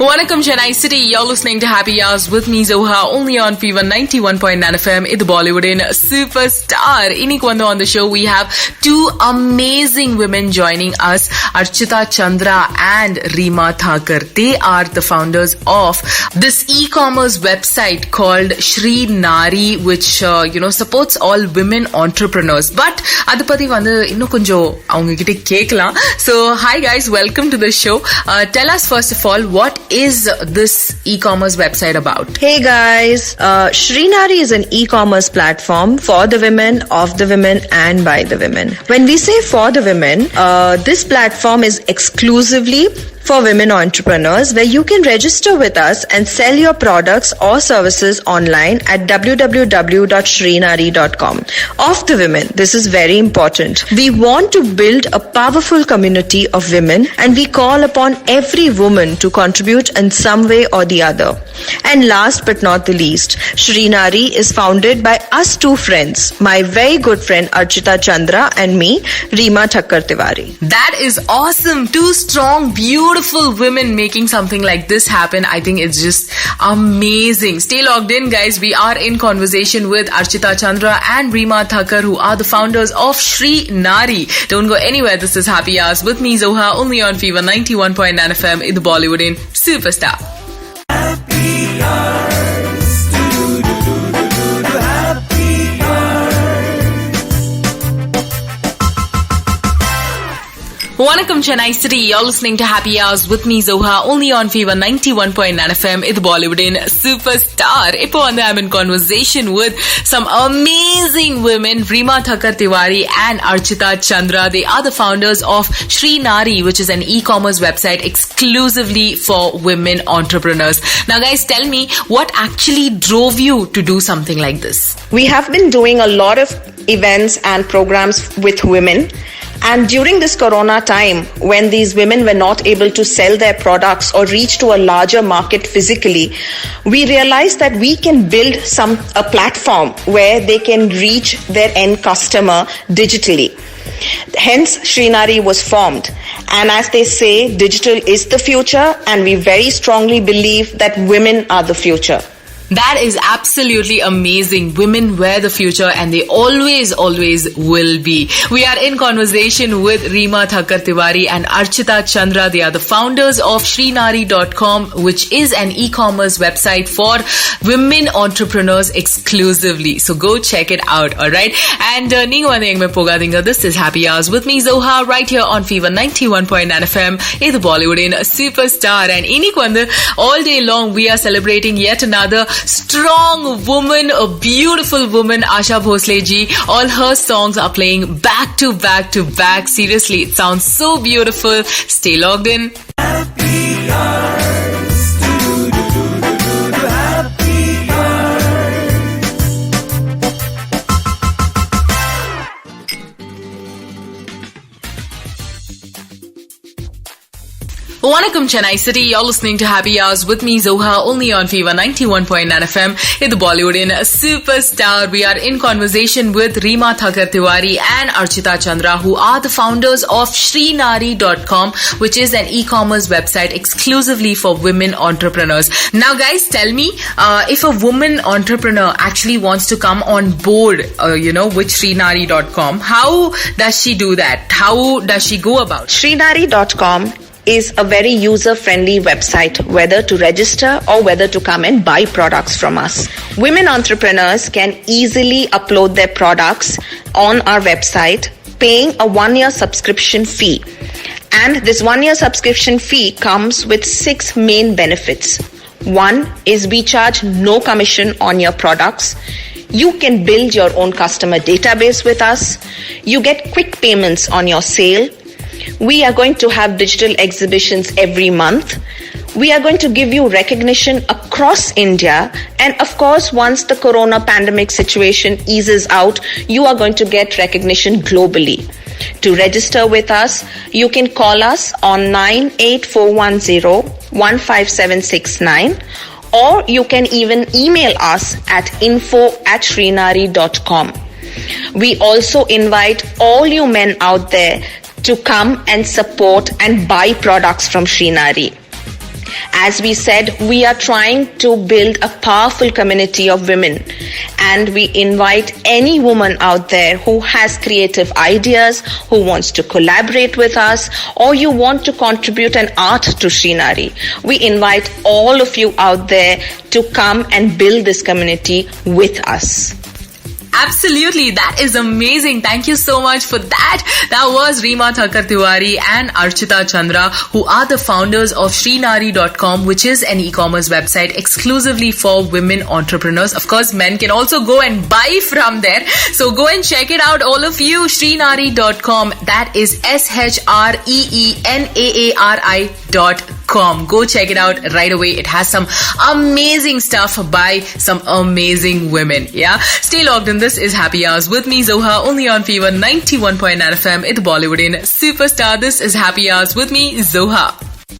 Vanakkam Chennai City, you're listening to Happy Hours with me Zoha, only on Fever 91.9 FM. It's Bollywood in Superstar. Inikku on the show, we have two amazing women joining us, Archita Chandra and Reema Thakur. They are the founders of this e-commerce website called Shri Nari, which supports all women entrepreneurs. But adupati vandu innu konjo avanga kitte kekkalam. So hi guys, welcome to the show. Tell us first of all, what is this e-commerce website about? Hey guys, Shri Nari is an e-commerce platform for the women, of the women and by the women. When we say for the women, this platform is exclusively for women entrepreneurs, where you can register with us and sell your products or services online at www.shrinari.com. Of the women, this is very important. We want to build a powerful community of women, and we call upon every woman to contribute in some way or the other. And last but not the least, Shri Nari is founded by us two friends, my very good friend Archita Chandra and me, Reema Thakur Tiwari. That is awesome. Two strong, beautiful women making something like this happen. I think it's just amazing. Stay logged in, guys. We are in conversation with Archita Chandra and Reema Thakur, who are the founders of Shri Nari. Don't go anywhere. This is Happy Hours with me, Zoha, only on Fever 91.9 FM in the Bollywood in Superstar. Happy Hours. Happy Vanakkam Chennai City, you're listening to Happy Hours with me Zoha, only on Fever 91.9 FM. It's Bollywood in Superstar. Ipo I'm in conversation with some amazing women, Reema Thakur Tiwari and Archita Chandra. They are the founders of Shri Nari, which is an e-commerce website exclusively for women entrepreneurs. Now guys, tell me, what actually drove you to do something like this? We have been doing a lot of events and programs with women. And during this corona time, when these women were not able to sell their products or reach to a larger market physically, we realized that we can build a platform where they can reach their end customer digitally. Hence, Shri Nari was formed. And as they say, digital is the future, and we very strongly believe that women are the future. That is absolutely amazing. Women were the future, and they always will be. We are in conversation with Reema Thakur Tiwari and Archita Chandra. They are the founders of shrinari.com, which is an e-commerce website for women entrepreneurs exclusively. So go check it out, alright? And this is Happy Hours with me, Zoha, right here on Fever 91.9 FM. It's the Bollywood in Superstar. And all day long, we are celebrating yet another strong woman, a beautiful woman, Asha Bhosle ji. All her songs are playing back to back to back. Seriously, it sounds so beautiful. Stay logged in. Happy Hours. Happy Hours. Vanakkam Chennai City, you're listening to Happy Hours with me Zoha, only on Fever 91.9 FM in the Bollywood in Superstar. We are in conversation with Reema Thakur Tiwari and Archita Chandra, who are the founders of shrinari.com, which is an e-commerce website exclusively for women entrepreneurs. Now guys, tell me, if a woman entrepreneur actually wants to come on board, with shrinari.com, how does she do that? How does she go about it? Shrinari.com is a very user-friendly website, whether to register or whether to come and buy products from us. Women entrepreneurs can easily upload their products on our website, paying a 1-year subscription fee. And this 1-year subscription fee comes with 6 main benefits. One is we charge no commission on your products. You can build your own customer database with us. You get quick payments on your sale. We are going to have digital exhibitions every month. We are going to give you recognition across India. And of course, once the corona pandemic situation eases out, you are going to get recognition globally. To register with us, you can call us on 98410-15769, or you can even email us at info@shrinari.com. We also invite all you men out there to come and support and buy products from Shri Nari. As we said, we are trying to build a powerful community of women, and we invite any woman out there who has creative ideas, who wants to collaborate with us, or you want to contribute an art to Srinari. We invite all of you out there to come and build this community with us. Absolutely. That is amazing. Thank you so much for that. That was Reema Thakkar Tiwari and Archita Chandra, who are the founders of Srinari.com, which is an e-commerce website exclusively for women entrepreneurs. Of course, men can also go and buy from there. So go and check it out, all of you. Srinari.com. That is SHREENAARI.com. Go check it out right away. It has some amazing stuff by some amazing women. Yeah. Stay logged in. This is Happy Hours with me, Zoha, only on Fever 91.9 FM. It's Bollywood in Superstar. This is Happy Hours with me, Zoha.